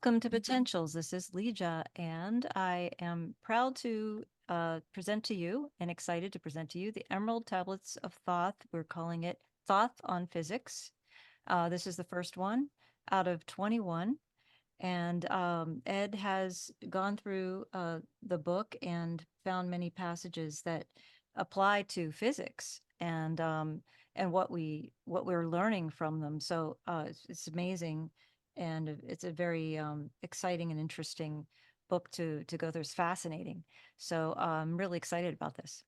Welcome to Potentials. This is Líja, and I am proud to present to you and excited to present to you the Emerald Tablets of Thoth. We're calling it Thoth on Physics. This is the first one out of 21. And Ed has gone through the book and found many passages that apply to physics and what we're learning from them. So it's amazing, and it's a very exciting and interesting book to go through. It's fascinating. So I'm really excited about this.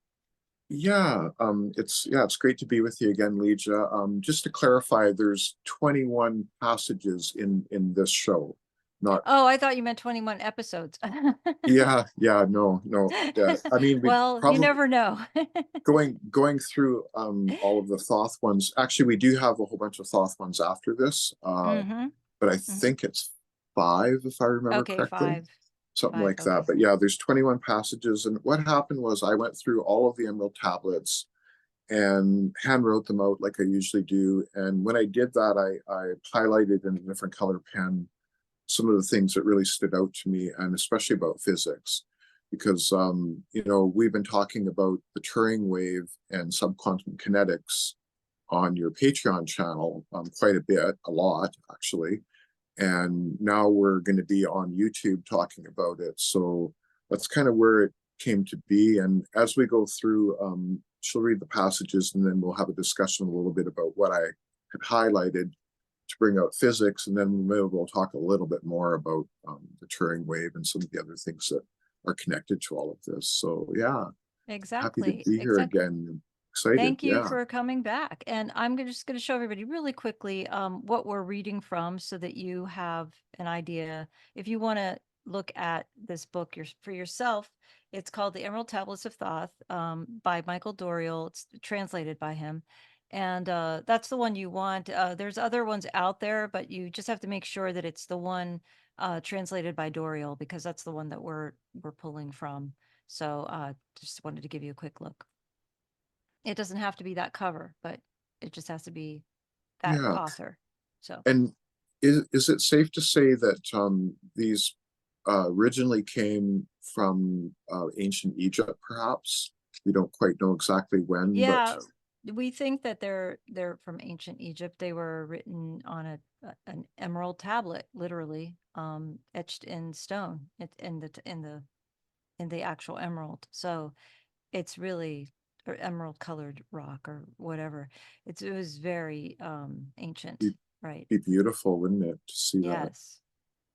It's great to be with you again, Líja. Just to clarify, there's 21 passages in this show, not Oh, I thought you meant 21 episodes. no. Yeah. I mean, we Well, you probably never know. going through all of the Thoth ones. Actually, we do have a whole bunch of Thoth ones after this, Mm-hmm. but I Mm-hmm. think it's five if I remember Okay, correctly, five. something Five. like that. Okay. But yeah, there's 21 passages, and what happened was I went through all of the Emerald tablets and hand wrote them out like I usually do. And when I did that, I highlighted in a different color pen some of the things that really stood out to me, and especially about physics, because we've been talking about the Turing wave and subquantum kinetics on your Patreon channel quite a bit, a lot actually, and now we're going to be on YouTube talking about it. So that's kind of where it came to be. And as we go through, she'll read the passages, and then we'll have a discussion a little bit about what I had highlighted to bring out physics, and then maybe we'll talk a little bit more about the Turing wave and some of the other things that are connected to all of this. So yeah, happy to Exactly. be here Exactly. again. Excited, Thank you yeah. for coming back. And just going to show everybody really quickly what we're reading from so that you have an idea. If you want to look at this book for yourself, it's called The Emerald Tablets of Thoth by Michael Doriel. It's translated by him. And that's the one you want. There's other ones out there, but you just have to make sure that it's the one translated by Doriel, because that's the one that we're pulling from. So just wanted to give you a quick look. It doesn't have to be that cover, but it just has to be that Yeah. author. So, And is it safe to say that these originally came from ancient Egypt, perhaps? We don't quite know exactly when, but yeah, we think that they're from ancient Egypt. They were written on an emerald tablet, literally, etched in stone. In the actual emerald. So it's really, or emerald colored rock or whatever. It was very ancient, it'd right? be beautiful, wouldn't it, to see that? Yes.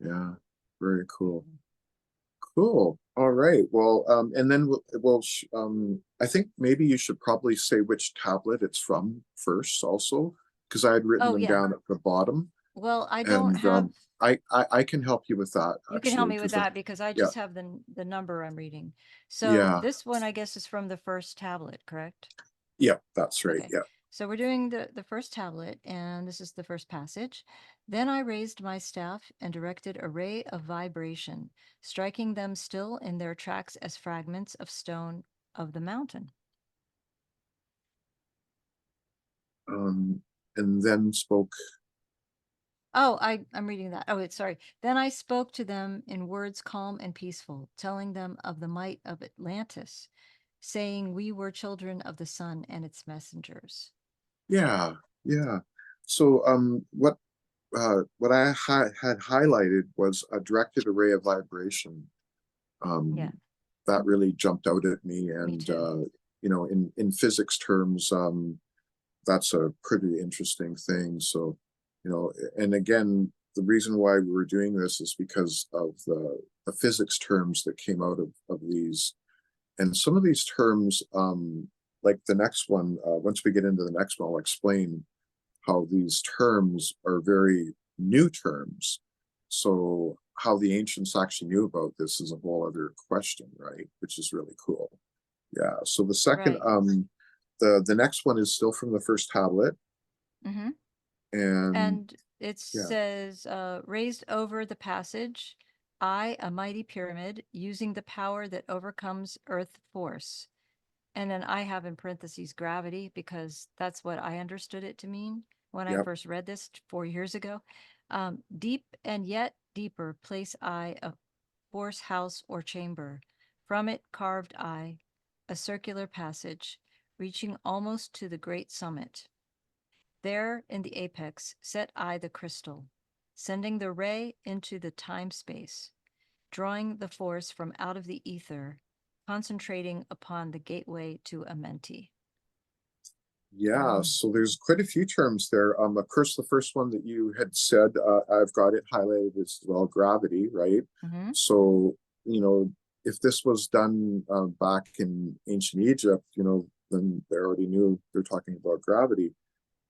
Yeah, very cool. Cool. All right. Well, and then I think maybe you should probably say which tablet it's from first, also, because I had written Oh them yeah. down at the bottom, Well, I don't and have. I can help you with that You can help actually, me with because that because I yeah, just have the number I'm reading. So yeah, this one, I guess, is from the first tablet, correct? yeah, that's right. Okay. Yeah. So we're doing the first tablet, and this is the first passage. Then I raised my staff and directed a ray of vibration, striking them still in their tracks as fragments of stone of the mountain. Um, and then spoke. Oh, I'm reading that. Oh, it's sorry. Then I spoke to them in words calm and peaceful, telling them of the might of Atlantis, saying we were children of the sun and its messengers. Yeah, yeah. So what I had highlighted was a directed array of vibration. Yeah, That really jumped out at me, me and too. in physics terms, that's a pretty interesting thing. So, and again, the reason why we were doing this is because of the physics terms that came out of these, and some of these terms, like the next one. Once we get into the next one, I'll explain how these terms are very new terms. So how the ancients actually knew about this is a whole other question, right? Which is really cool. Yeah. So the second, Right. the next one is still from the first tablet, Mm-hmm. and And it yeah, says, raised over the passage, I, a mighty pyramid, using the power that overcomes earth force. And then I have in parentheses gravity, because that's what I understood it to mean when I yep, first read this 4 years ago. Deep and yet deeper place I a force house or chamber. From it carved I a circular passage, reaching almost to the great summit. There in the apex set I the crystal, sending the ray into the time space, drawing the force from out of the ether, concentrating upon the gateway to Amenti. Yeah, so there's quite a few terms there. Of course, the first one that you had said, I've got it highlighted as well, gravity, right? Mm-hmm. So, you know, if this was done back in ancient Egypt, you know, then they already knew they're talking about gravity.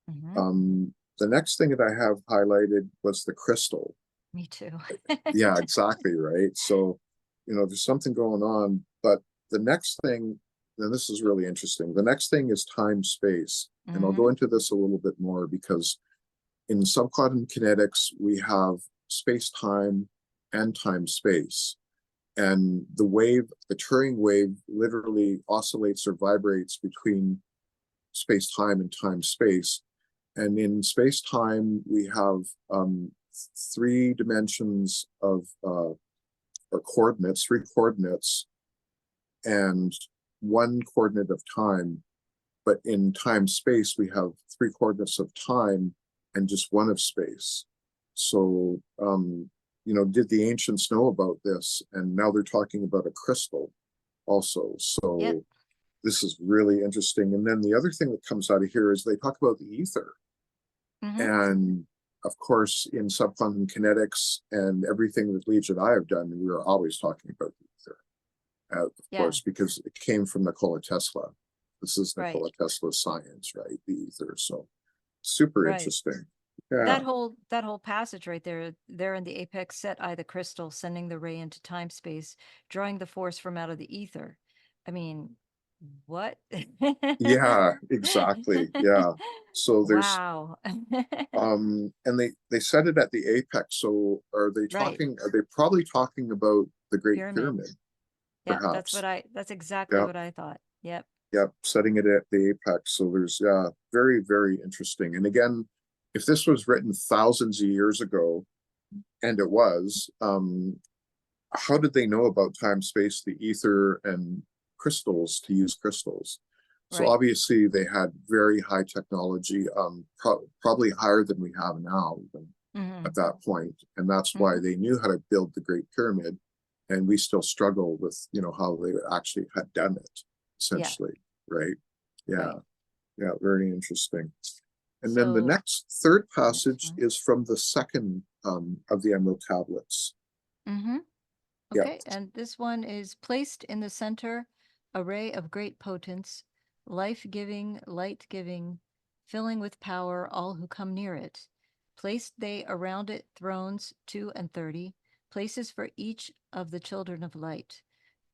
Mm-hmm. The next thing that I have highlighted was the crystal. Me too. Yeah, exactly, right? So, you know, there's something going on, but the next thing, and this is really interesting, the next thing is time space. And I'll go Mm-hmm. into this a little bit more because in subquantum kinetics, we have space time and time space. And the wave, the Turing wave, literally oscillates or vibrates between space time and time space. And in space time, we have three dimensions of or coordinates, three coordinates, and one coordinate of time. But in time space, we have three coordinates of time and just one of space. So, you know, did the ancients know about this? And now they're talking about a crystal also. Yep. So this is really interesting. And then the other thing that comes out of here is they talk about the ether. Mm-hmm. And of course, in subquantum kinetics and everything that Líja and I have done, we are always talking about the ether, of Yeah. course, because it came from Nikola Tesla. This is Right. Nikola Tesla's science, right? The ether. So super Right. interesting. Yeah. That whole passage right there in the apex set I the crystal, sending the ray into time space, drawing the force from out of the ether. I mean, what? Yeah, exactly. Yeah. So there's Wow. and they said it at the apex. So Right. are they probably talking about the Great Pyramid. Pyramid, Yeah, perhaps? that's exactly Yeah. what I thought. Yep. Yep, setting it at the apex. So there's very, very interesting. And again, if this was written thousands of years ago, and it was, how did they know about time, space, the ether, and crystals to use crystals? So Right. obviously they had very high technology, probably higher than we have now, even Mm-hmm. at that point, and that's why Mm-hmm. they knew how to build the Great Pyramid. And we still struggle with, you know, how they actually had done it, Yeah. essentially, right? Yeah, Right. yeah, very interesting. And then the So next third next passage one. is from the second of the Emerald Tablets. Mm-hmm. Yeah, Okay, and this one is placed in the center, a ray of great potence, life-giving, light-giving, filling with power all who come near it. Placed they around it thrones 2 and 30, places for each of the children of light,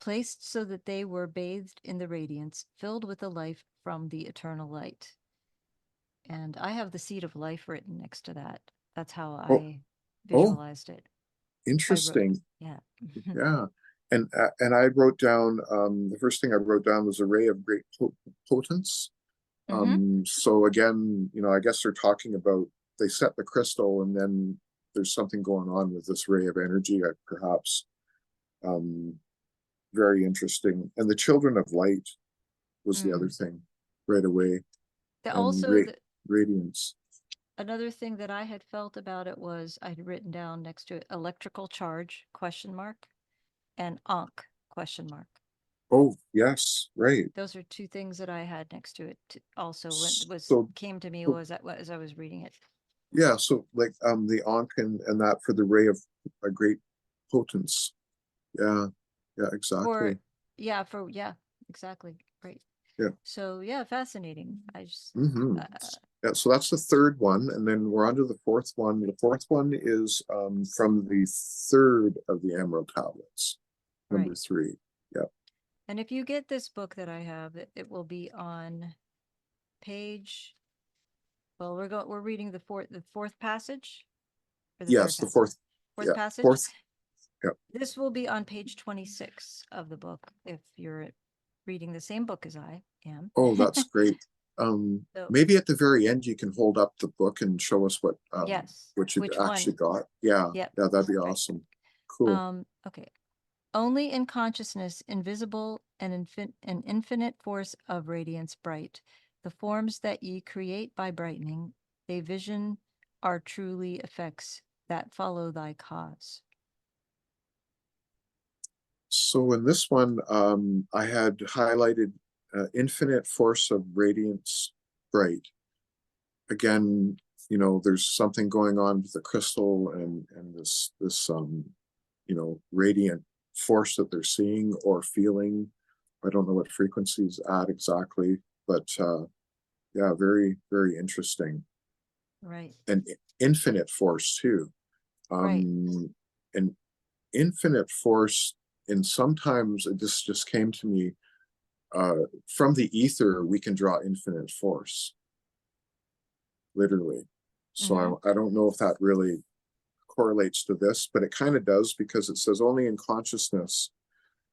placed so that they were bathed in the radiance, filled with the life from the eternal light. And I have the seed of life written next to that. That's how oh, I oh, visualized it. I wrote, interesting. yeah. Yeah, and I wrote down the first thing I wrote down was array of great potence. Mm-hmm. So again, you know, I guess they're talking about they set the crystal, and then there's something going on with this ray of energy, perhaps. Um, Very interesting. And the children of light was the other Mm. thing right away, and Also, great radiance. another thing that I had felt about it was I'd written down next to it electrical charge question mark and ankh question mark. Oh, yes, right. Those are two things that I had next to it also when it was So, came to me so was that as I was reading it. yeah, so like the Ankh and that for the ray of a great potence. Yeah, yeah, For exactly. yeah, for yeah, exactly. Great. Yeah. So yeah, fascinating. I just Mm-hmm. Yeah, so that's the third one, and then we're on to the fourth one. The fourth one is from the third of the Emerald Tablets, number right. 3. Yeah. And if you get this book that I have, it will be on page. Well, we're reading the fourth passage or the third Yes, the passage. fourth. Fourth Yeah, passage. fourth. Yeah. This will be on page 26 of the book if you're reading the same book as I am. Oh, that's great. So, Maybe at the very end you can hold up the book and show us yes, what you've which actually one? got. Yeah, Yep, yeah, that'd be right. awesome. Cool. Okay. Only in consciousness, invisible and an infinite force of radiance bright. The forms that ye create by brightening, they vision are truly effects that follow thy cause. So in this one, I had highlighted infinite force of radiance bright. Again, there's something going on with the crystal and this radiant force that they're seeing or feeling. I don't know what frequencies at exactly, but yeah, very, very interesting. Right, And infinite force too. right. And infinite force, and sometimes this just came to me, from the ether, we can draw infinite force, literally. Mm-hmm. So I don't know if that really correlates to this, but it kind of does because it says only in consciousness.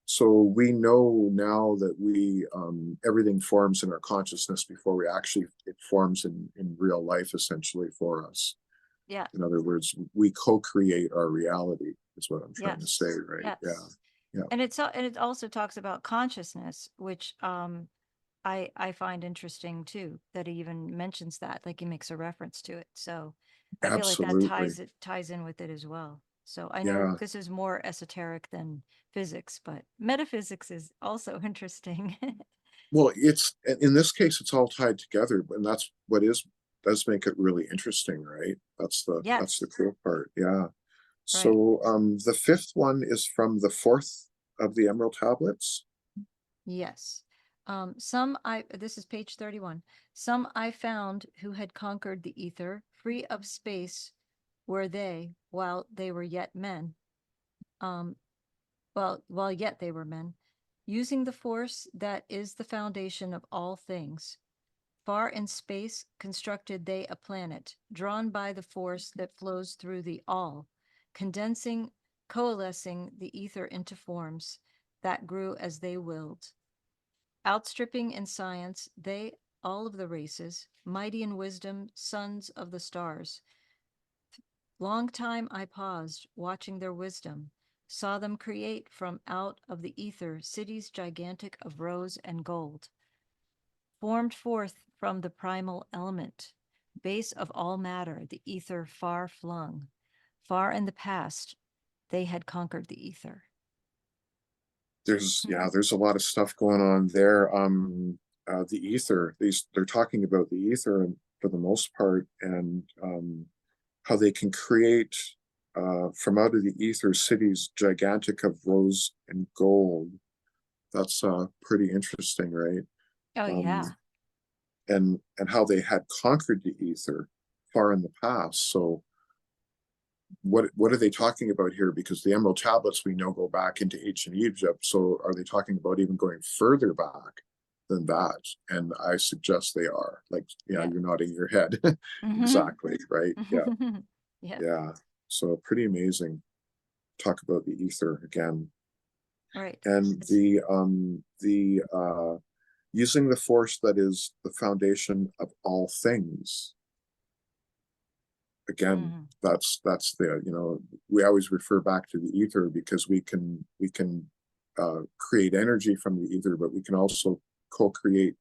So we know now that everything forms in our consciousness before it forms in real life, essentially, for us. Yeah. In other words, we co-create our reality, is what I'm trying to say, Yes. right? Yeah. Yes. Yeah. And it also talks about consciousness, which I find interesting too, that he even mentions that, like he makes a reference to it. So I feel like that Absolutely. ties in with it as well. So I know Yeah. this is more esoteric than physics, but metaphysics is also interesting. Well, it's in this case, it's all tied together, and that's what is does make it really interesting, right? That's Yes, the cool part. Yeah. right. So the fifth one is from the fourth of the Emerald Tablets. Yes. This is page 31. Some I found who had conquered the ether, free of space were they, while they were yet men. Um, while yet they were men, using the force that is the foundation of all things. Far in space constructed they a planet, drawn by the force that flows through the all, condensing, coalescing the ether into forms that grew as they willed. Outstripping in science, they, all of the races, mighty in wisdom, sons of the stars. Long time I paused, watching their wisdom, saw them create from out of the ether cities gigantic of rose and gold, formed forth from the primal element, base of all matter, the ether far flung. Far in the past, they had conquered the ether. There's a lot of stuff going on there. The ether, they're talking about the ether and for the most part, and how they can create from out of the ether cities gigantic of rose and gold. That's pretty interesting, right? Oh, Um, yeah. and how they had conquered the ether far in the past. So what are they talking about here? Because the Emerald Tablets we know go back into ancient Egypt. So are they talking about even going further back than that? And I suggest they are. Like, yeah, Yeah. you're nodding your head. Mm-hmm. Exactly, right? Yeah, Yeah. yeah. So pretty amazing. Talk about the ether again. Right. And It's the using the force that is the foundation of all things. Again, mhm. that's the, we always refer back to the ether because we can create energy from the ether, but we can also co-create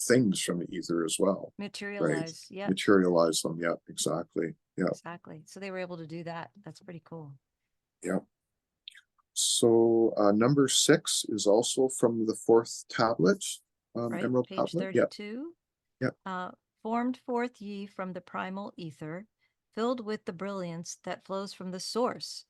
things from the ether as well, right? Materialize. Yep. Materialize them. Yeah, exactly. Yeah, Exactly. So they were able to do that. That's pretty cool. yeah. So number 6 is also from the fourth tablet, Right? Emerald Page tablet. Yeah, 32. yeah. Formed forth ye from the primal ether, filled with the brilliance that flows from the source,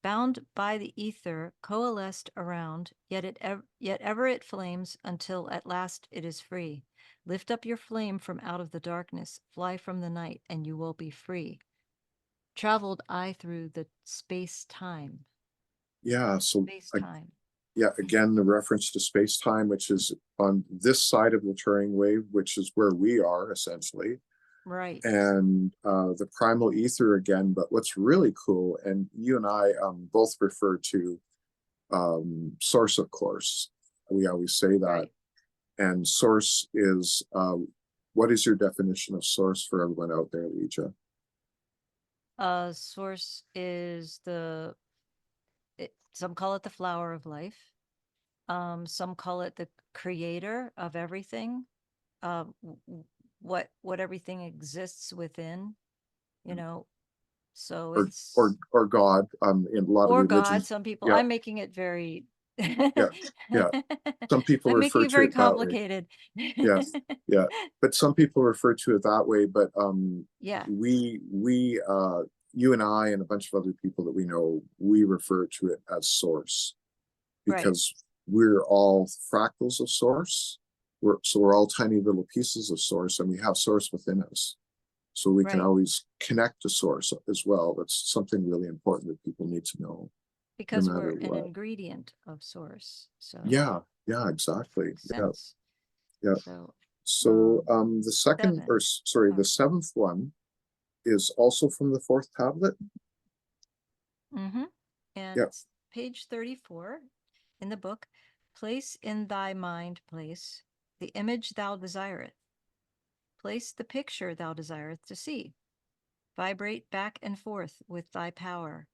bound by the ether, coalesced around, yet ever it flames until at last it is free. Lift up your flame from out of the darkness, fly from the night, and you will be free. Traveled I through the space time. Yeah, so Space time. yeah, again, the reference to space-time, which is on this side of the Turing wave, which is where we are essentially, Right. and the primal ether again. But what's really cool, and you and I both refer to source, of course. We always say that, Right. and source is what is your definition of source for everyone out there, Líja? Source is some call it the flower of life. Some call it the creator of everything. What everything exists within, you know. So Or it's or God, in a lot of or God. religions. Some people. Yeah, I'm making it very. yeah, yeah. Some people I'm making refer it to very it that way. complicated. Yes, yeah. But some people refer to it that way. But Yeah. you and I and a bunch of other people that we know, we refer to it as source Right. because we're all fractals of source. We're all tiny little pieces of source, and we have source within us. So we can Right. always connect to source as well. That's something really important that people need to know, no Because we're matter an what. ingredient of source. So Yeah, yeah, exactly. makes Yeah, sense. yeah. So So seven. the Oh. seventh one is also from the fourth tablet. Mm-hmm. And Yeah, it's page 34 in the book. Place in thy mind place the image thou desireth. Place the picture thou desireth to see. Vibrate back and forth with thy power.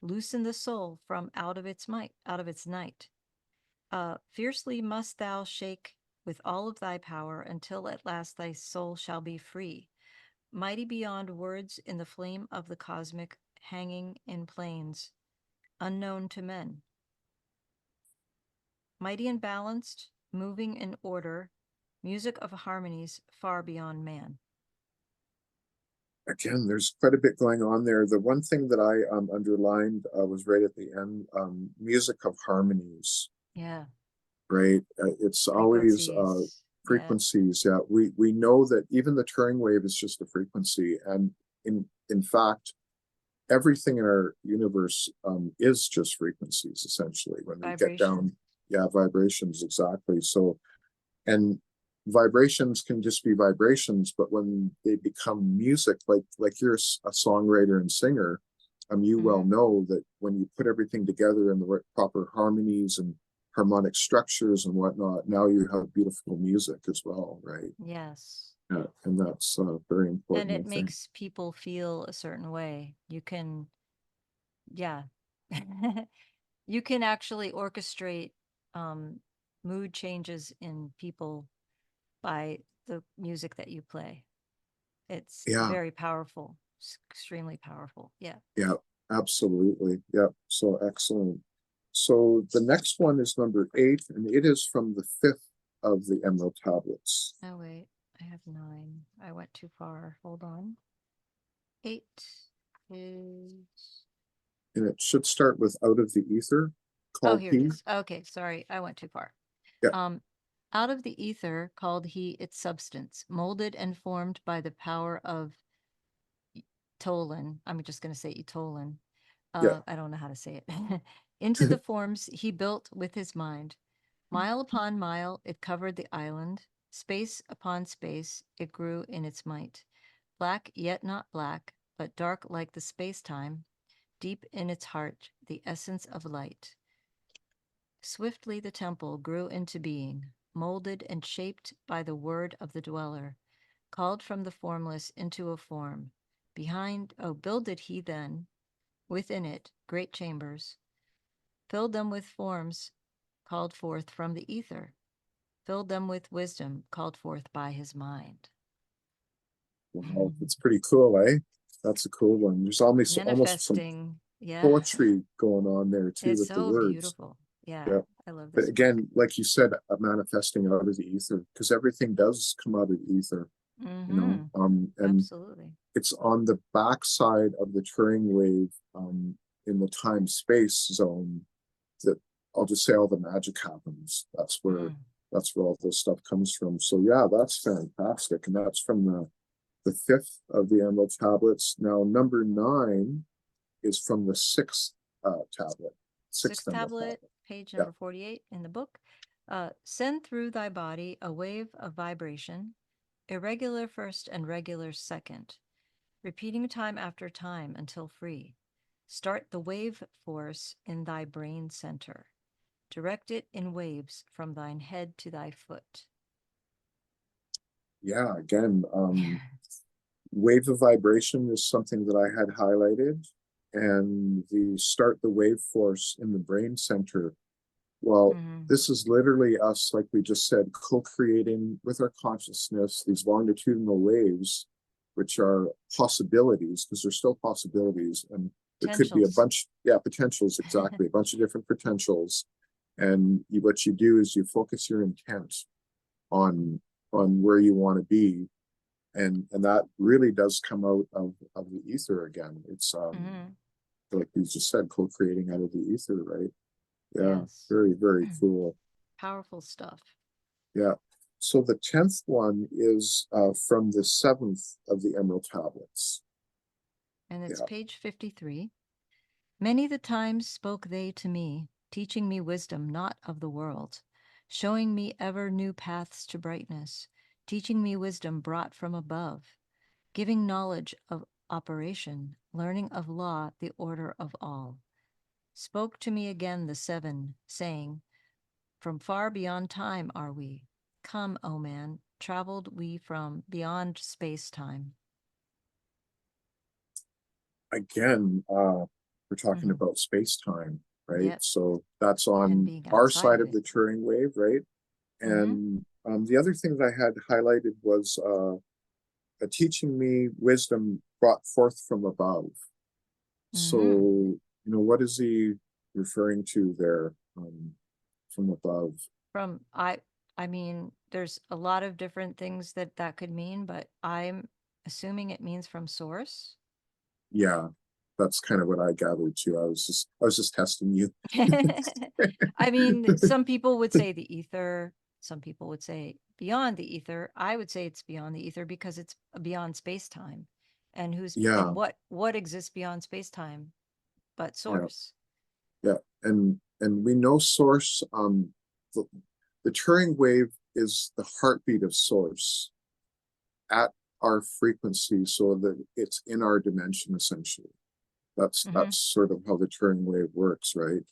Loosen the soul from out of its might, out of its night. Fiercely must thou shake with all of thy power until at last thy soul shall be free, mighty beyond words in the flame of the cosmic, hanging in plains unknown to men. Mighty and balanced, moving in order, music of harmonies far beyond man. again, there's quite a bit going on there. The one thing that I underlined was right at the end, music of harmonies. Yeah, Right? It's always frequencies. Yeah, frequencies. Yeah, we know that even the Turing wave is just a frequency, and in fact, everything in our universe is just frequencies essentially. When we get vibration. down, yeah, vibrations exactly. So, and vibrations can just be vibrations, but when they become music, like you're a songwriter and singer, you well Mm-hmm. know that when you put everything together in the proper harmonies and harmonic structures and whatnot, now you have beautiful music as well, right? Yes. Yeah, and that's very And important, it I think. makes people feel a certain way. You can, yeah. You can actually orchestrate um, mood changes in people by the music that you play. It's Yeah, very powerful, extremely powerful. Yeah. yeah, absolutely. Yeah, so excellent. So the next one is number 8, and it is from the fifth of the Emerald Tablets. Oh, wait. I have 9. I went too far. Hold on. 8 is. And it should start with Out of the Ether, Oh, called here it He. is. Okay. Sorry. I went too far. Yeah, Um, out of the ether called he its substance, molded and formed by the power of Tolan. I'm just going to say Etolan. yeah. I don't know how to say it. Into the forms he built with his mind. Mile upon mile it covered the island. Space upon space it grew in its might. Black yet not black, but dark like the space-time. Deep in its heart, the essence of light. Swiftly the temple grew into being, molded and shaped by the word of the dweller, called from the formless into a form. Builded he then, within it, great chambers, filled them with forms called forth from the ether, filled them with wisdom called forth by his mind. Wow, it's pretty cool, eh? That's a cool one. There's almost some Manifesting. Yeah. poetry going on there too It's with the so words. beautiful. Yeah. Yeah. I love But this book. again, like you said, manifesting out of the ether, because everything does come out of the ether, Mm-hmm. and Absolutely. it's on the backside of the Turing wave, in the time space zone that I'll just say all the magic happens. Mm. That's where all this stuff comes from. So yeah, that's fantastic, and that's from the fifth of the Emerald tablets. Now number 9 is from the sixth tablet, sixth Sixth Emerald tablet, tablet. page Yeah, number 48 in the book. Send through thy body a wave of vibration, irregular first and regular second, repeating time after time until free. Start the wave force in thy brain center. Direct it in waves from thine head to thy foot. Yeah, again, wave of vibration is something that I had highlighted, and the start the wave force in the brain center. Well, Hmm. this is literally us, like we just said, co-creating with our consciousness these longitudinal waves, which are possibilities, because they're still possibilities. And there could be a Potentials. bunch, yeah, potentials, exactly, a bunch of different potentials. And what you do is you focus your intent on where you want to be, and that really does come out of the ether again. It's Hmm. like you just said, co-creating out of the ether, right? Yeah, Yes. very, very cool. Powerful stuff. Yeah. So the 10th one is from the 7th of the Emerald Tablets. And it's Yeah, page 53. Many the times spoke they to me, teaching me wisdom not of the world, showing me ever new paths to brightness, teaching me wisdom brought from above, giving knowledge of operation, learning of law, the order of all. Spoke to me again the seven, saying, from far beyond time are we. Come, O man, traveled we from beyond space time. again, we're talking Hmm. about space-time, right? Yep. So that's And on being our outside side of of it. the Turing wave, right? Hmm. And the other thing that I had highlighted was teaching me wisdom brought forth from above. So, Hmm. what is he referring to there, from above? From I mean, there's a lot of different things that that could mean, but I'm assuming it means from source. Yeah, that's kind of what I gathered too. I was just testing you. I mean, some people would say the ether, some people would say beyond the ether. I would say it's beyond the ether because it's beyond space-time. And Yeah, what exists beyond space-time but yeah, source? yeah. And we know source, the, the Turing wave is the heartbeat of source at our frequency so that it's in our dimension essentially. Hmm. That's sort of how the Turing wave works, right?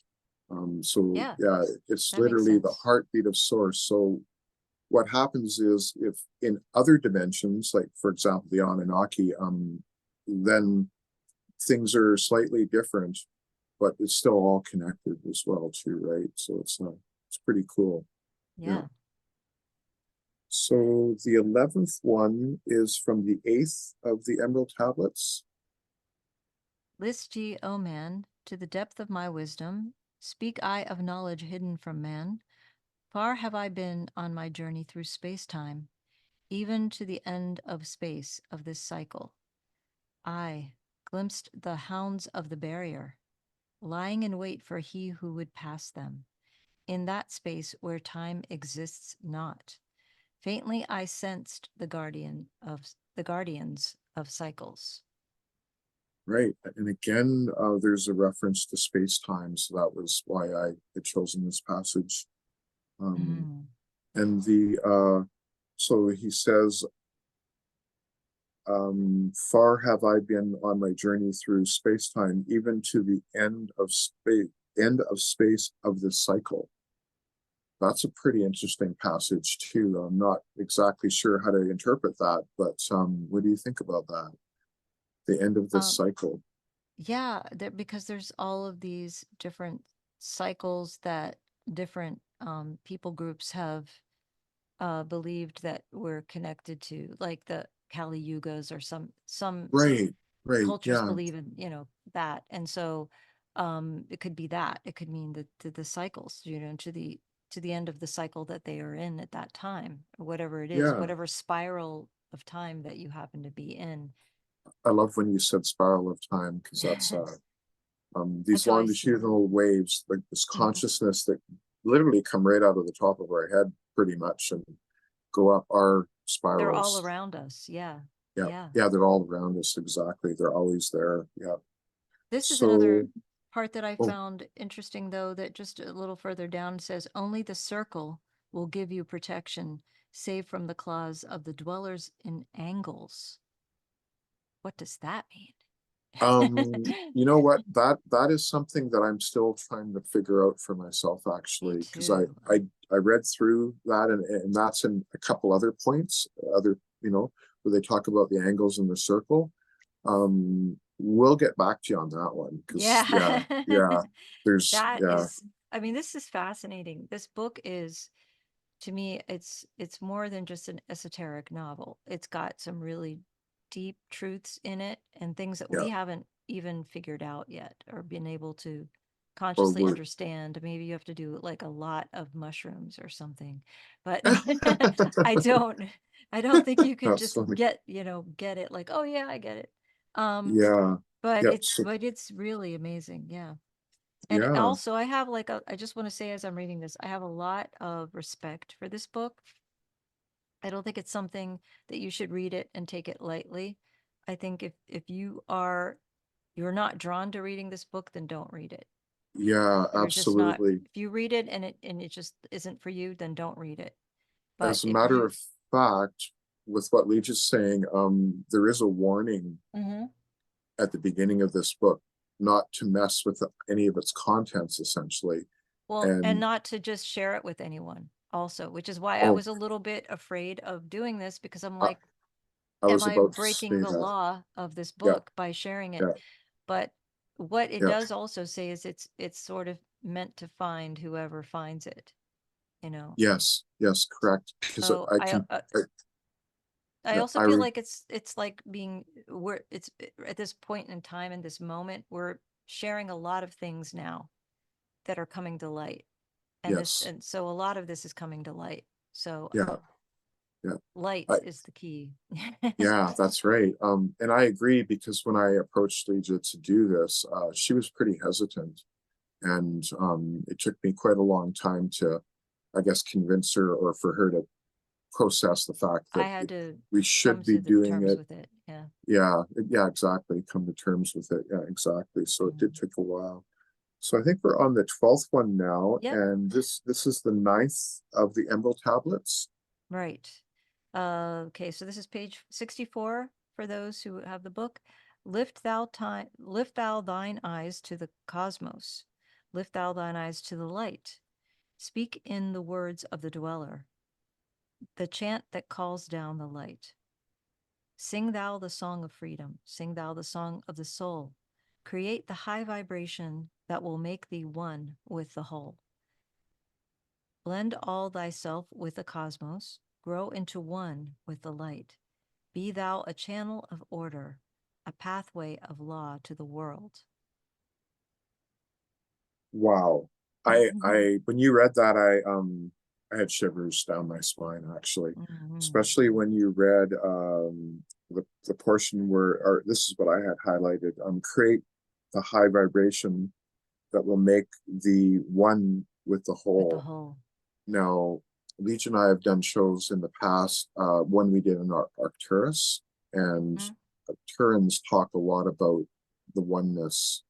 So Yeah, yeah, it's that makes literally the sense. heartbeat of source. So what happens is if in other dimensions, like for example the Anunnaki, then things are slightly different, but it's still all connected as well too, right? So it's pretty cool. Yeah. Yeah. So the 11th one is from the 8th of the Emerald Tablets. List ye, O man, to the depth of my wisdom. Speak I of knowledge hidden from man. Far have I been on my journey through space time, even to the end of space of this cycle. I glimpsed the hounds of the barrier, lying in wait for he who would pass them, in that space where time exists not. Faintly I sensed the guardians of cycles. Right. And again, there's a reference to space time, so that was why I had chosen this passage. Um, Mm. and so he says, far have I been on my journey through space time, even to the end of space of this cycle. That's a pretty interesting passage too. I'm not exactly sure how to interpret that, but what do you think about that? The end of this Um, cycle. yeah, because there's all of these different cycles that different people groups have believed that we're connected to, like the Kali Yugas, or some Right, right, cultures yeah, believe in, that. And so it could be that. It could mean the cycles, to the end of the cycle that they are in at that time, or whatever it is, yeah. whatever spiral of time that you happen to be in. I love when you said spiral of time because these That's how I see it. longitudinal waves, like this Hmm. consciousness that literally come right out of the top of our head pretty much and go up our They're all spirals. around us. Yeah. Yeah, Yeah. yeah, they're all around us, exactly. They're always there. Yeah. This is So, another part that I oh, found interesting, though, that just a little further down says, only the circle will give you protection, save from the claws of the dwellers in angles. What does that mean? You know what? That is something that I'm still trying to figure out for myself, Me actually, because too. I read through that, and that's in a couple other points, other, where they talk about the angles in the circle. We'll get back to you on that one, because Yeah. That yeah, is, I mean, this is fascinating. This book is, to me, it's more than just an esoteric novel. It's got some really deep truths in it and things that yeah, we haven't even figured out yet or been able to or consciously we're understand. Maybe you have to do like a lot of mushrooms or something. But I don't I don't think you can that's just funny. get it like, oh yeah, I get it. Um, Yeah, but yeah, it's but it's really amazing. Yeah. And yeah, also I have like I just want to say as I'm reading this, I have a lot of respect for this book. I don't think it's something that you should read it and take it lightly. I think if you're not drawn to reading this book, then don't read it. yeah, You're just not, absolutely. if you read it and it just isn't for you, then don't read it. But As a if matter you of fact, with what Leach is saying, there is a warning Mhm. at the beginning of this book not to mess with any of its contents, essentially. Well, and And not to just share it with anyone also, which is why I oh, was a little bit afraid of doing this because I'm I, like, I am was I about to breaking say the that. law of this Yeah, book by sharing it? yeah, But what it yeah. does also say is it's sort of meant to find whoever finds it, you know. Yes, yes, correct. Because So I yeah, also feel like it's like being we're it's at this point in time in this moment we're sharing a lot of things now that are coming to light. yes, And so a lot of this is coming to light. So yeah, yeah. light I, is the key. yeah, that's right. And I agree, because when I approached Legia to do this, she was pretty hesitant, and it took me quite a long time to, I guess, convince her, or for her to process the fact I that had to we come should be to the doing terms it. with it. Yeah. Yeah, yeah, exactly. Come to terms with it. Yeah, exactly. So it did Mm. take a while. So I think we're on the 12th one now, Yep. and this is the ninth of the Emerald tablets. Right. Okay, so this is page 64 for those who have the book. Lift thou thine eyes to the cosmos. Lift thou thine eyes to the light. Speak in the words of the dweller, the chant that calls down the light. Sing thou the song of freedom. Sing thou the song of the soul. Create the high vibration that will make thee one with the whole. Blend all thyself with the cosmos. Grow into one with the light. Be thou a channel of order, a pathway of law to the world. Wow. When you read that, I had shivers down my spine, actually, Mhm. especially when you read the portion where, or this is what I had highlighted, create the high vibration that will make the one with the With the whole. whole. Now, Leach and I have done shows in the past. One we did in Arcturus, and Mhm. Arcturans talk a lot about the oneness,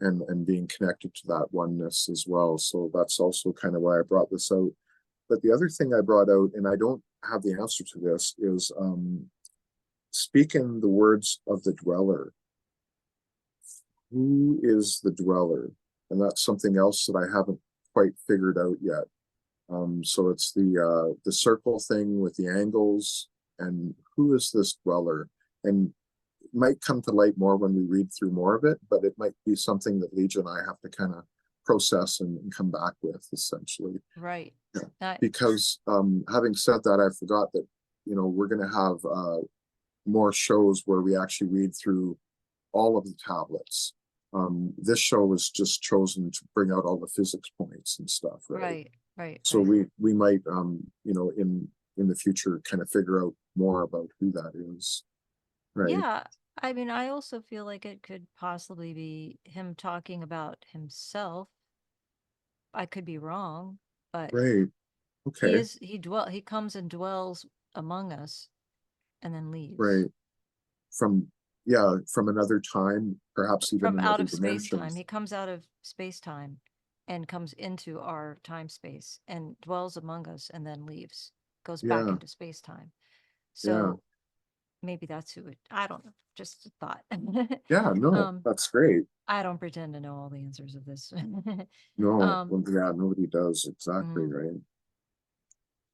and being connected to that oneness as well. So that's also kind of why I brought this out. But the other thing I brought out, and I don't have the answer to this, is speaking the words of the dweller. Who is the dweller? And that's something else that I haven't quite figured out yet. So it's the circle thing with the angles, and who is this dweller? And it might come to light more when we read through more of it, but it might be something that Legion and I have to kind of process and come back with, essentially. Right. Yeah. Uh, Because having said that, I forgot that, we're going to have more shows where we actually read through all of the tablets. This show was just chosen to bring out all the physics points and stuff, right? right, right, So right. we might in the future kind of figure out more about who that is, right? Yeah. I mean, I also feel like it could possibly be him talking about himself. I could be wrong, but Right. Okay. he comes and dwells among us and then leaves. Right. From Yeah, from another time, perhaps even From out another of space dimension. time. He comes out of space time and comes into our time space and dwells among us and then leaves, goes back Yeah. into space time. Yeah. So maybe that's who it, I don't know, just a thought. Yeah, no, Um, that's great. I don't pretend to know all the answers of this. No, Um, well, yeah, nobody does exactly, mm, right?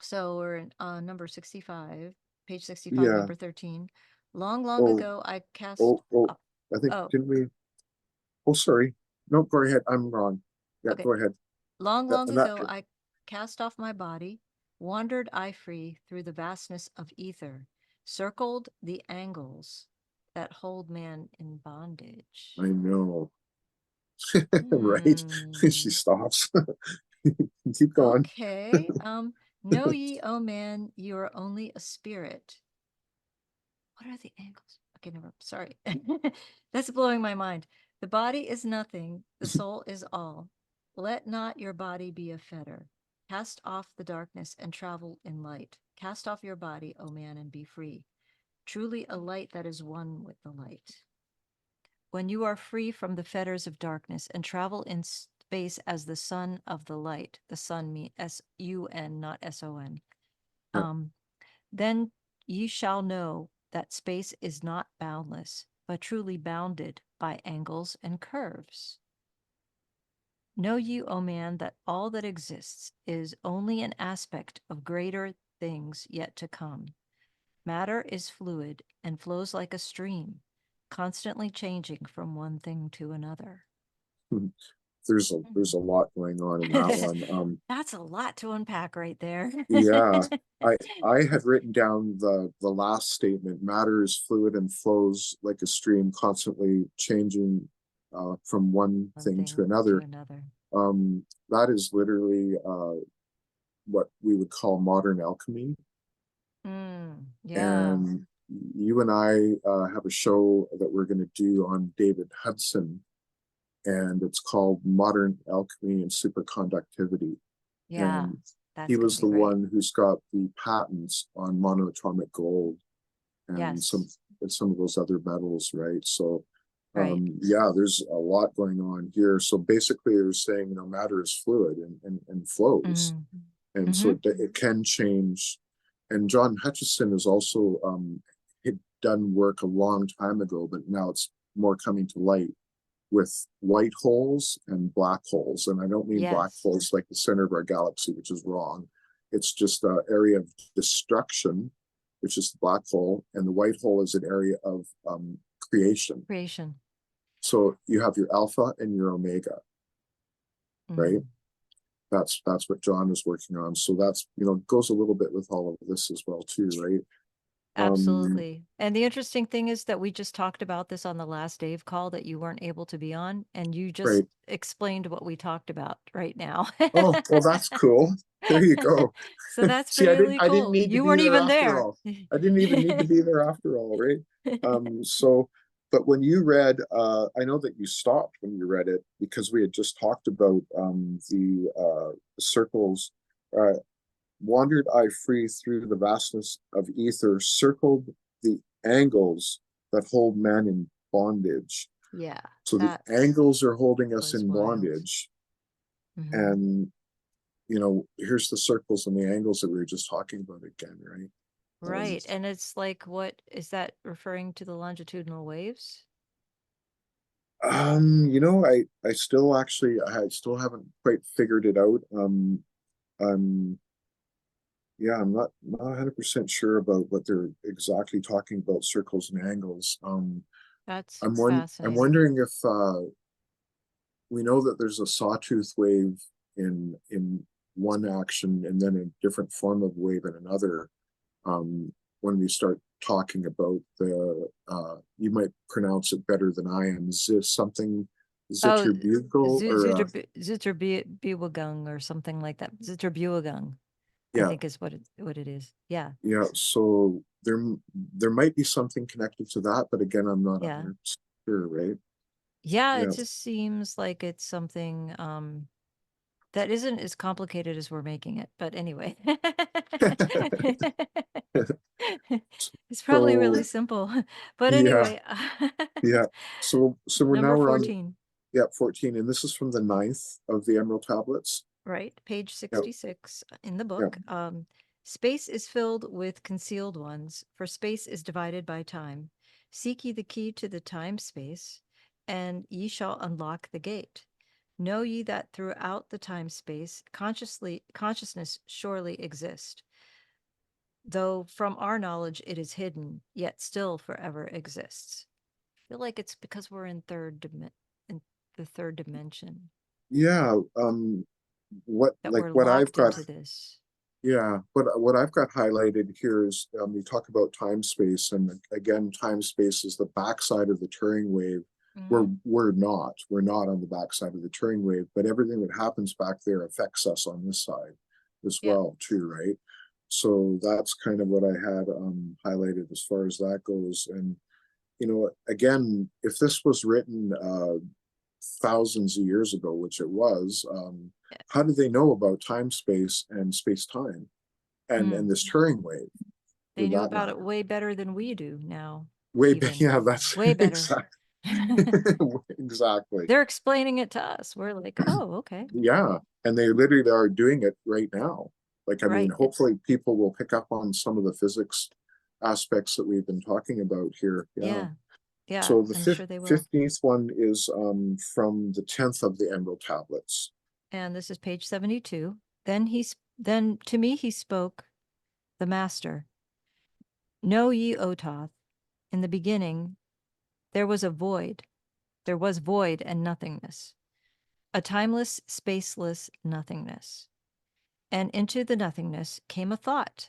so we're in number 65, page 65, Yeah. number 13. Long, long Oh, ago, I cast. oh, Oh, I think, oh, didn't we? Oh, sorry. No, go ahead. I'm wrong. Yeah, okay. go ahead. Long, long And that, ago, I cast off my body, wandered I free through the vastness of ether, circled the angles that hold man in bondage. I know, right? She Hmm. stops. Keep going. Okay. Know ye, O man, you are only a spirit. What are the angles? Okay, never. Sorry. That's blowing my mind. The body is nothing, the soul is all. Let not your body be a fetter. Cast off the darkness and travel in light. Cast off your body, O man, and be free. Truly a light that is one with the light. When you are free from the fetters of darkness and travel in space as the son of the light, the sun mean S-U-N, not S-O-N, Yeah. um, then ye shall know that space is not boundless, but truly bounded by angles and curves. Know you, O man, that all that exists is only an aspect of greater things yet to come. Matter is fluid and flows like a stream, constantly changing from one thing to another. There's a lot going on in that one. That's a lot to unpack right there. Yeah, I had written down the last statement, matter is fluid and flows like a stream, constantly changing from one One thing to thing to another. another. That is literally what we would call modern alchemy. Yeah. And you and I have a show that we're going to do on David Hudson, and it's called Modern Alchemy and Superconductivity. Yeah. And he That's going to was be the great. one who's got the patents on monatomic gold and Yes. some of those other metals, right? So Right. yeah, there's a lot going on here. So basically, they're saying, matter is fluid and flows, Mm. and so Hmm. it can change. And John Hutchison is also had done work a long time ago, but now it's more coming to light with white holes and black holes. And I don't mean black Yes. holes like the center of our galaxy, which is wrong. It's just an area of destruction, which is the black hole, and the white hole is an area of creation. Creation. So you have your alpha and your omega, right? Mm. That's what John is working on. So that's goes a little bit with all of this as well too, right? Um, Absolutely. And the interesting thing is that we just talked about this on the last Dave call that you weren't able to be on, and you just right. explained what we talked about right now. Oh, well, that's cool. There you go. So that's See, really I didn't cool. need to You be weren't there even after there. all. I didn't even need to be there after all, right? So, but when you read, I know that you stopped when you read it because we had just talked about the circles. Uh, Wandered I free through the vastness of ether, circled the angles that hold man in bondage. Yeah, So the that angles are holding us was in wild. bondage, Hmm. and here's the circles and the angles that we were just talking about again, right? Um, Right. And it's like, what is that referring to the longitudinal waves? I still actually I still haven't quite figured it out. I'm yeah, I'm not 100% sure about what they're exactly talking about, circles and angles. That's I'm fascinating. wondering if we know that there's a sawtooth wave in one action and then a different form of wave in another. When we start talking about you might pronounce it better than I am. Is this something Oh, Zitterbugal or Zitterbuergung or something like that. Zitterbuergung, I yeah, think is what it is. Yeah. yeah. So there might be something connected to that, but again, I'm not Yeah. 100% sure, right? Yeah, it Yeah. just seems like it's something that isn't as complicated as we're making it. But anyway. It's probably really So simple. But yeah, anyway, yeah. So number we're on 14, 14, and this is from the ninth of the Emerald Tablets. right? Page Yeah, 66 in the yeah. book. Space is filled with concealed ones, for space is divided by time. Seek ye the key to the time space, and ye shall unlock the gate. Know ye that throughout the time space, consciousness surely exists, though from our knowledge it is hidden, yet still forever exists. I feel like it's because we're in the third dimension Yeah, that we're locked into this. yeah, what I've got highlighted here is we talk about time space, and again, time space is the backside of the Turing wave. Hmm. We're not on the backside of the Turing wave, but everything that happens back there affects us on this side as Yeah. well, too, right? So that's kind of what I had highlighted as far as that goes. And again, if this was written thousands of years ago, which it was, Yeah. how do they know about time space and space time and Mm. this Turing wave for They knew that about it matter? way better than we do now, even. Yeah, that's Way better. exactly exactly. They're explaining it to us. We're like, oh, okay. Yeah, and they literally are doing it right now. Like, I mean, Right. hopefully people will pick up on some of the physics aspects that we've been talking about here. Yeah. Yeah. Yeah. So the I'm sure they will. 15th one is from the 10th of the Emerald Tablets. And this is page 72. Then to me he spoke, the master. Know ye, O Thoth, in the beginning there was a void. There was void and nothingness, a timeless, spaceless nothingness. And into the nothingness came a thought,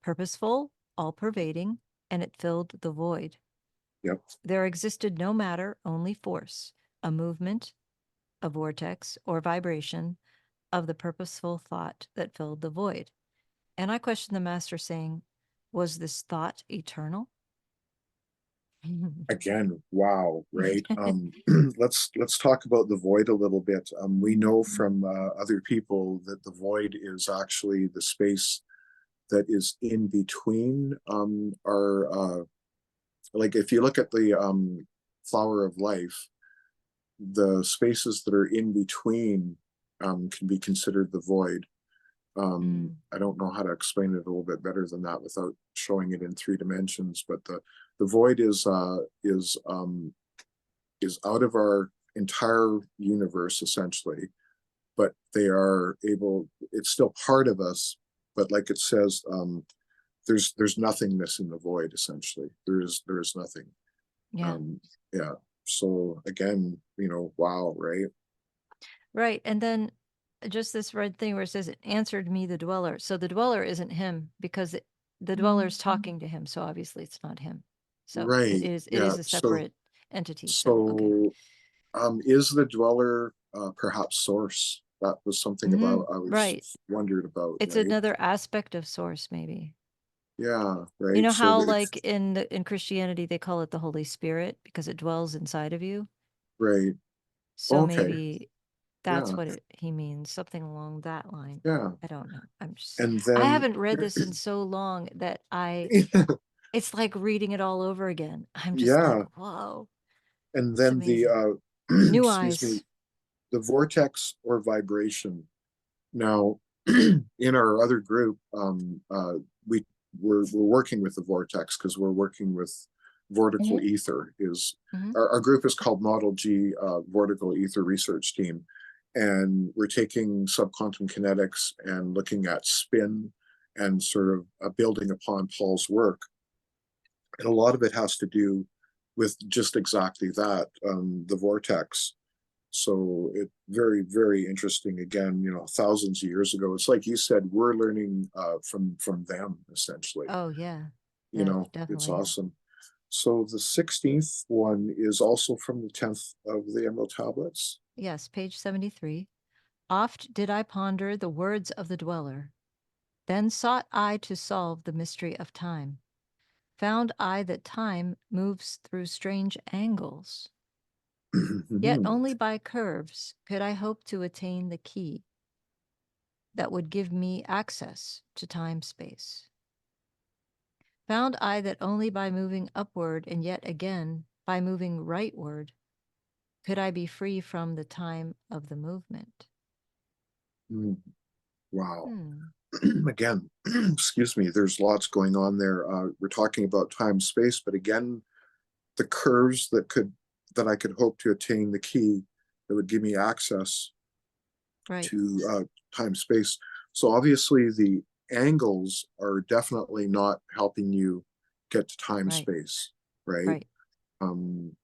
purposeful, all pervading, and it filled the void. Yep. There existed no matter, only force, a movement, a vortex, or vibration of the purposeful thought that filled the void. And I questioned the master, saying, was this thought eternal? Again, wow, right? Let's talk about the void a little bit. We know from other people that the void is actually the space that is in between our like if you look at the flower of life, the spaces that are in between can be considered the void. Mm, I don't know how to explain it a little bit better than that without showing it in three dimensions, but the void is out of our entire universe essentially, but they are able, it's still part of us, but like it says, there's nothingness in the void essentially. There is nothing. yeah. Um, yeah. So again, wow, right? Right. And then just this red thing where it says it answered me the dweller. So the dweller isn't him because the dweller's talking to him. So obviously it's not him. So it Right. is it Yeah. is a So separate entity. So okay. so is the dweller perhaps source? That was something Hmm. about I was Right. wondered about, It's right? another aspect of source, maybe. Yeah, You right. know So how they like in Christianity they call it the Holy Spirit because it dwells inside of you? right. So Okay. maybe that's Yeah. what he means, something along that line. Yeah. I don't know. And I then haven't read this in so long that it's like reading it all over again. I'm just like, yeah. whoa, And it's then the amazing. New excuse me, eyes. the vortex or vibration. Now, in our other group, we we're working with the vortex because we're working with vortical Hmm. ether. Is Hmm. our group is called Model G Vortical Ether Research Team, and we're taking subquantum kinetics and looking at spin and sort of building upon Paul's work. And a lot of it has to do with just exactly that, the vortex. So it very interesting. Again, thousands of years ago. It's like you said, we're learning from them essentially. Oh yeah, It's definitely. awesome. So the 16th one is also from the 10th of the Emerald Tablets. Yes, page 73. Oft did I ponder the words of the dweller. Then sought I to solve the mystery of time. Found I that time moves through strange angles. Yet only by curves could I hope to attain the key that would give me access to time space. Found I that only by moving upward and yet again by moving rightward could I be free from the time of the movement. Wow. Hmm. again, excuse me, there's lots going on there. We're talking about time space, but again, the curves that I could hope to attain the key that would give me access Right, to time space. So obviously the angles are definitely not helping you get to time right, space, right? right. Um,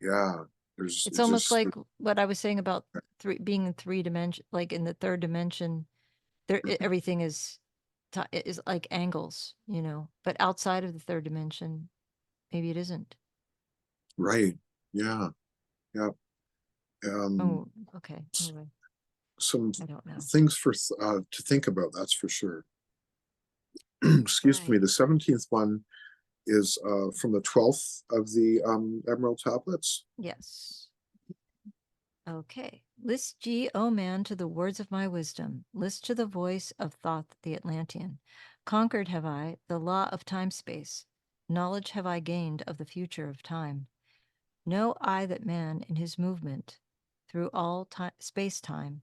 yeah, there's It's it's almost just like what I was saying about being in 3 dimension, like in the third dimension, everything is like angles, but outside of the third dimension, maybe it isn't. right. Yeah, yeah. Um, Oh, okay. s- Anyway, some I don't know. things to think about, that's for sure. Excuse me. Right. The 17th one is from the 12th of the Emerald Tablets. Yes. Okay. List ye, O man, to the words of my wisdom. List to the voice of Thoth the Atlantean. Conquered have I the law of time space. Knowledge have I gained of the future of time. Know I that man in his movement through all time, space time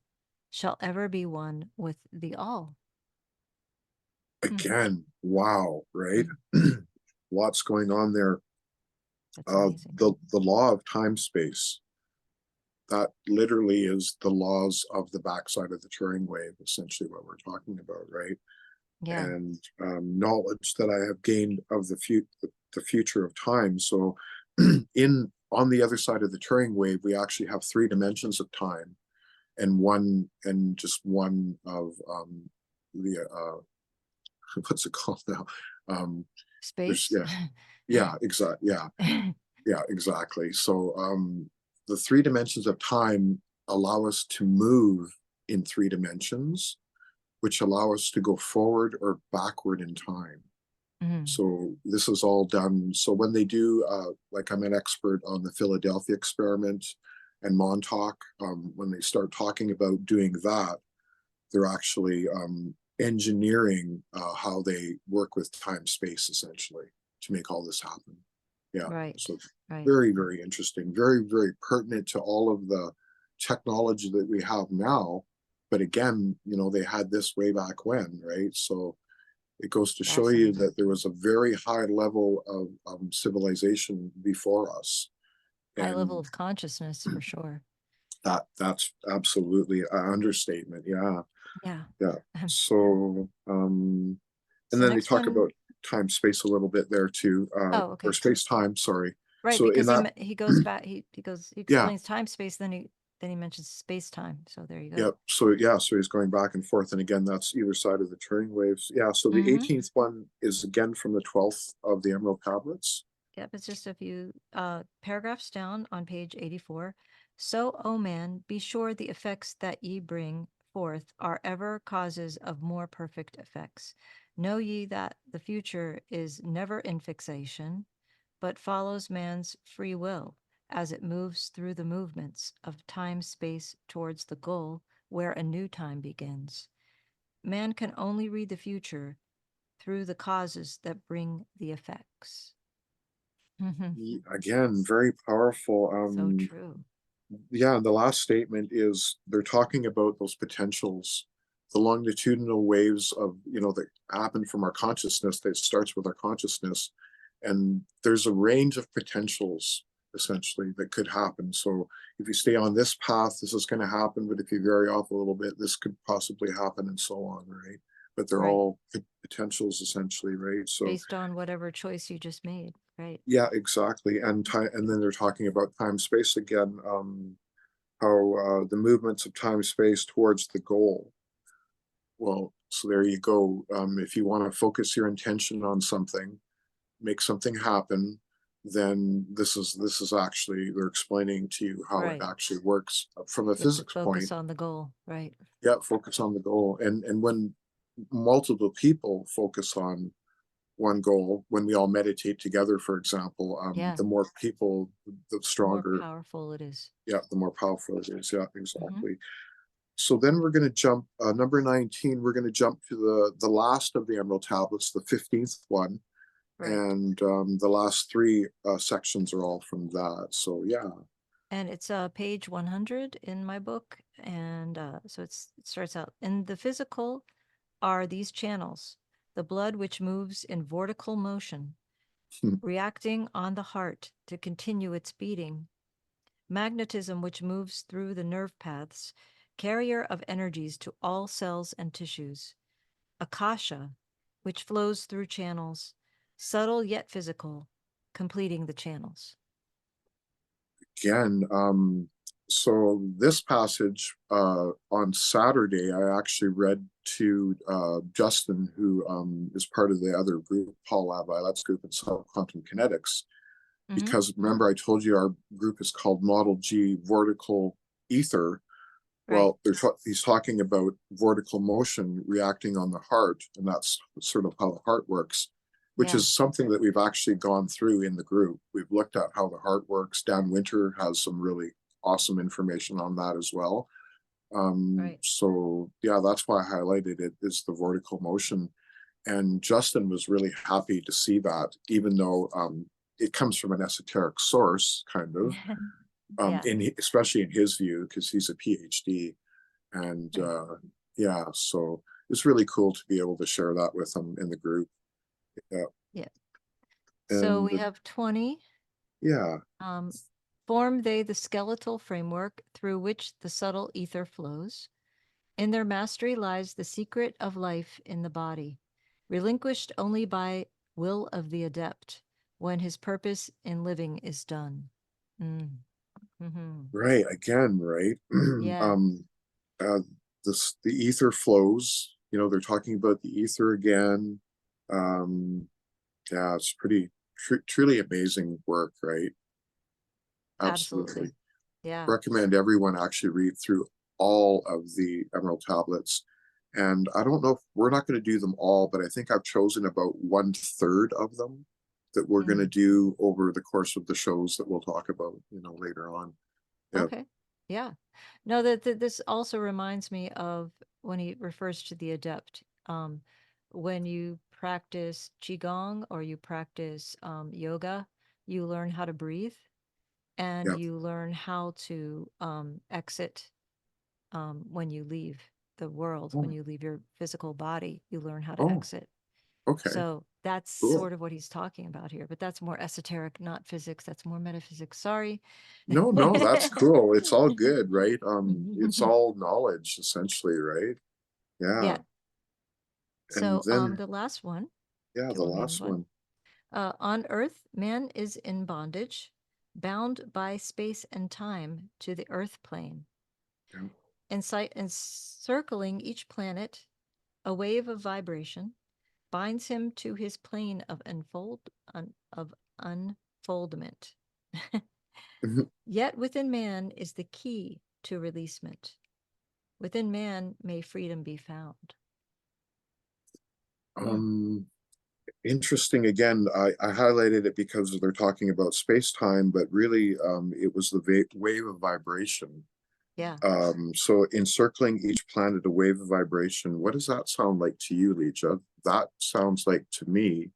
shall ever be one with the all. Hmm. Again, wow, right? Hmm. Lots going on there. That's amazing. The law of time space, that literally is the laws of the backside of the Turing wave, essentially what we're talking about, right? Yeah. And knowledge that I have gained of the future of time. So in on the other side of the Turing wave, we actually have 3 dimensions of time and just one of the what's it called now? Um, there's Space. yeah, yeah, exactly. So the 3 dimensions of time allow us to move in 3 dimensions, which allow us to go forward or backward in time. Mhm. So this is all done. So when they do, like I'm an expert on the Philadelphia experiment and Montauk, when they start talking about doing that, they're actually engineering how they work with time space essentially to make all this happen. Yeah, Right. so Right. very, very interesting, very, very pertinent to all of the technology that we have now. But again, they had this way back when, right? So it goes to show you Fascinating. that there was a very high level of civilization before us. High level And of consciousness for sure. that's absolutely an understatement. Yeah. Yeah. Yeah. So, and So then they next talk one, about time space a little bit there too, oh, or okay. space time, sorry. Right, So in because that, he goes back, he yeah, explains time space, then he mentions space time. So there you go. yeah. So yeah, so he's going back and forth. And again, that's either side of the Turing waves. Yeah. So the Mm-hmm. 18th one is again from the 12th of the Emerald Tablets. Yep, it's just a few paragraphs down on page 84. So, O man, be sure the effects that ye bring forth are ever causes of more perfect effects. Know ye that the future is never in fixation, but follows man's free will as it moves through the movements of time space towards the goal where a new time begins. Man can only read the future through the causes that bring the effects. Again, very powerful. So true. Yeah, the last statement is they're talking about those potentials, the longitudinal waves of, that happen from our consciousness, that starts with our consciousness. And there's a range of potentials essentially that could happen. So if you stay on this path, this is going to happen. But if you vary off a little bit, this could possibly happen and so on, right? But they're Right. all potentials essentially, right? So Based on whatever choice you just made. Right. yeah, exactly. And time, and then they're talking about time space again. How the movements of time space towards the goal. Well, so there you go. If you want to focus your intention on something, make something happen, then this is actually they're explaining to you how it Right. actually works from a You have to physics focus point. on the goal. Right. Yeah, focus on the goal. And when multiple people focus on one goal, when we all meditate together, for example, Yeah. the more people, the The more stronger. powerful it is. Yeah, the more powerful it is. Yeah, Mm-hmm. exactly. So then we're going to jump, number 19, we're going to jump to the last of the Emerald Tablets, the 15th one. Right. And the last three sections are all from that. So yeah, And it's page 100 in my book. And so it starts out in the physical. are these channels: the blood which moves in vortical motion, reacting on the heart to continue its beating, magnetism which moves through the nerve paths, carrier of energies to all cells and tissues, akasha, which flows through channels, subtle yet physical, completing the channels. Again, so this passage on Saturday, I actually read to Justin, who is part of the other group, Paul Laviolette's group in Quantum Kinetics, because remember I told you our group is called Model G Vortical Ether. Well, he's talking about vortical motion reacting on the heart, and that's sort of how the heart works, which is something that we've actually gone through in the group. We've looked at how the heart works. Dan Winter has some really awesome information on that as well. So yeah, that's why I highlighted it, is the vortical motion. And Justin was really happy to see that, even though it comes from an esoteric source, kind of. Especially in his view, because he's a PhD, and yeah, so it's really cool to be able to share that with him in the group. Yeah. So we have 20. Form they the skeletal framework through which the subtle ether flows. In their mastery lies the secret of life in the body, relinquished only by will of the adept, when his purpose in living is done. Right, again, right? The ether flows, they're talking about the ether again. Yeah, it's pretty truly amazing work, right? Absolutely. Yeah. Recommend everyone actually read through all of the Emerald tablets. And I don't know if we're not going to do them all, but I think I've chosen about 1/3 of them that we're going to do over the course of the shows that we'll talk about, later on. Okay. Yeah. No, this also reminds me of when he refers to the adept. When you practice Qigong or you practice yoga, you learn how to breathe and you learn how to exit when you leave the world, when you leave your physical body, you learn how to exit. Okay. So that's sort of what he's talking about here, but that's more esoteric, not physics. That's more metaphysics. Sorry. No, that's cool. It's all good, right? It's all knowledge, essentially, right? Yeah. So then the last one. Yeah, the last one. On Earth, man is in bondage, bound by space and time to the Earth plane. Encircling each planet, a wave of vibration binds him to his plane of unfoldment. Yet within man is the key to releasement. Within man may freedom be found. Interesting. Again, I highlighted it because they're talking about space-time, but really it was the wave of vibration. So encircling each planet a wave of vibration. What does that sound like to you, Líja? That sounds like to me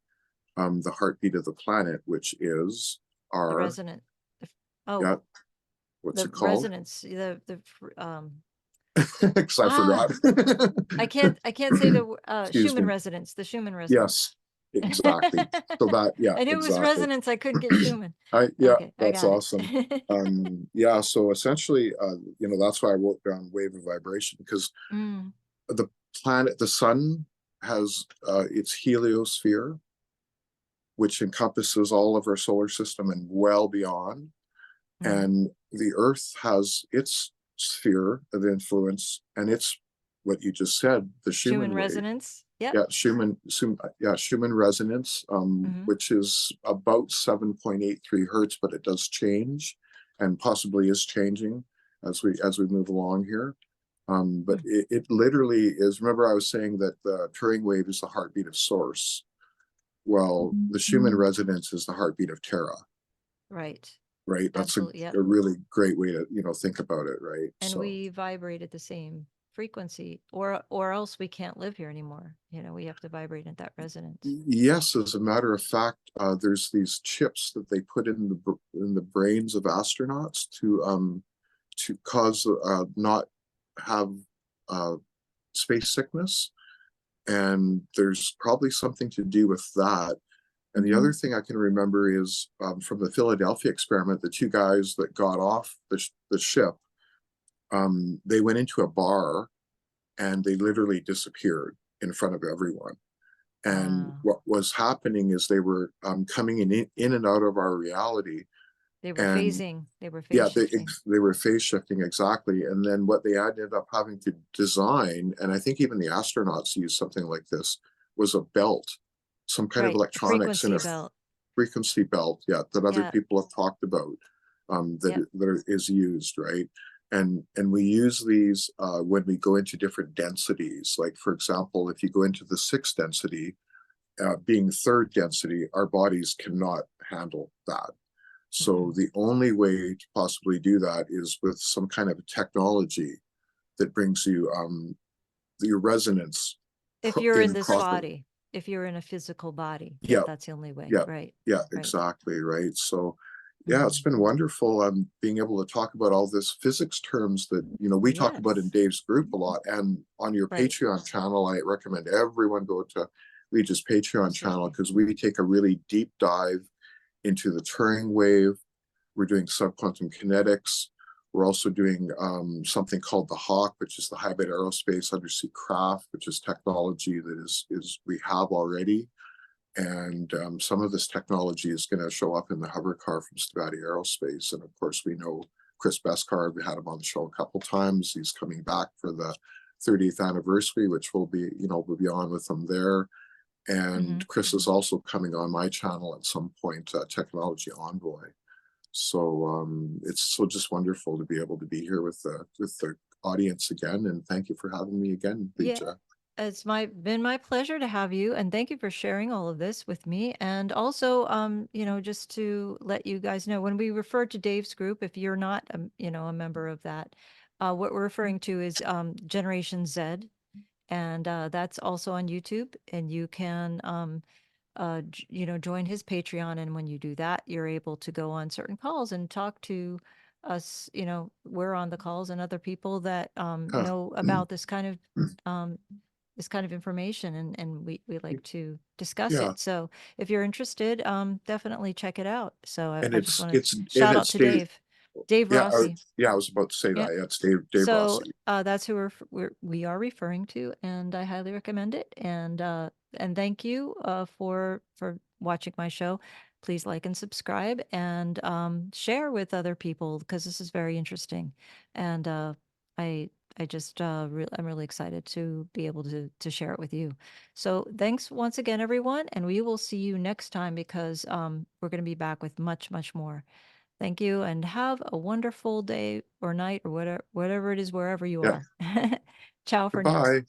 the heartbeat of the planet, which is our the resonant. What's the it called? Resonance. Because I forgot. I can't say the Schumann resonance. The Schumann resonance. Yes, exactly. So that, I knew it was resonance. I couldn't get Schumann. That's awesome. So essentially, that's why I wrote down wave of vibration, because the planet, the sun, has its heliosphere, which encompasses all of our solar system and well beyond. And the Earth has its sphere of influence, and it's what you just said, the Schumann resonance. Schumann resonance, which is about 7.83 hertz, but it does change, and possibly is changing as we move along here. But it literally is. Remember, I was saying that the Turing wave is the heartbeat of Source. Well, the Schumann resonance is the heartbeat of Terra. Right. That's a really great way to think about it, right? And we vibrate at the same frequency, or else we can't live here anymore. We have to vibrate at that resonance. Yes, as a matter of fact, there's these chips that they put in the brains of astronauts to cause not have space sickness. And there's probably something to do with that. And the other Mhm. thing I can remember is from the Philadelphia experiment, the two guys that got off the ship, they went into a bar and they literally disappeared in front of everyone. And Wow. what was happening is they were coming in and out of our reality. They were And phasing. They were phase yeah, shifting. they were phase shifting exactly. And then what they ended up having to design, and I think even the astronauts used something like this, was a belt, some kind of Right. A electronics in frequency a belt. frequency belt, yeah, that other Yeah. people have talked about, Yep. that is used, right? And we use these when we go into different densities. Like for example, if you go into the sixth density, being third density, our bodies cannot handle that. So Mm-mm. the only way to possibly do that is with some kind of technology that brings you your resonance If you're in in this properly. body, if you're in a physical body, yeah, Yeah, that's the only way. yeah, Right. yeah, Right. exactly, right. So yeah, it's Mhm. been wonderful being able to talk about all this physics terms that we talk about in Yes. Dave's group a lot. And on your Right. Patreon channel, I recommend everyone go to Líja's Patreon channel Absolutely. because we take a really deep dive into the Turing wave. We're doing subquantum kinetics. We're also doing something called the Hawk, which is the hybrid aerospace undersea craft, which is technology that is we have already. And some of this technology is going to show up in the hover car from Stevati Aerospace. And of course, we know Chris Beskar. We had him on the show a couple times. He's coming back for the 30th anniversary, which will be, we'll be on with him there. Hmm. And Chris is also coming on my channel at some point, Technology Envoy. So it's so just wonderful to be able to be here with the audience again. And thank you for having me again, Yeah. Líja. It's been my pleasure to have you, and thank you for sharing all of this with me. And also, just to let you guys know, when we refer to Dave's group, if you're not, a member of that, what we're referring to is Generation Z, and that's also on YouTube. And you can, join his Patreon. And when you do that, you're able to go on certain calls and talk to us. We're on the calls and other people that Huh. know about um, this kind of information, and we like to discuss Yeah. it. So if you're interested, definitely check it out. So And I just want to and shout out it's to Dave. Dave Yeah, Rossi. yeah, I was about to say Yeah. that. Yeah, it's Dave So Rossi. that's who we are referring to, and I highly recommend it. And thank you for watching my show. Please like and subscribe, and share with other people because this is very interesting. And I I just I'm really excited to be able to share it with you. So thanks once again, everyone, and we will see you next time because we're going to be back with much more. Thank you and have a wonderful day or night or whatever it is wherever you Yeah. are. Ciao for now. Goodbye.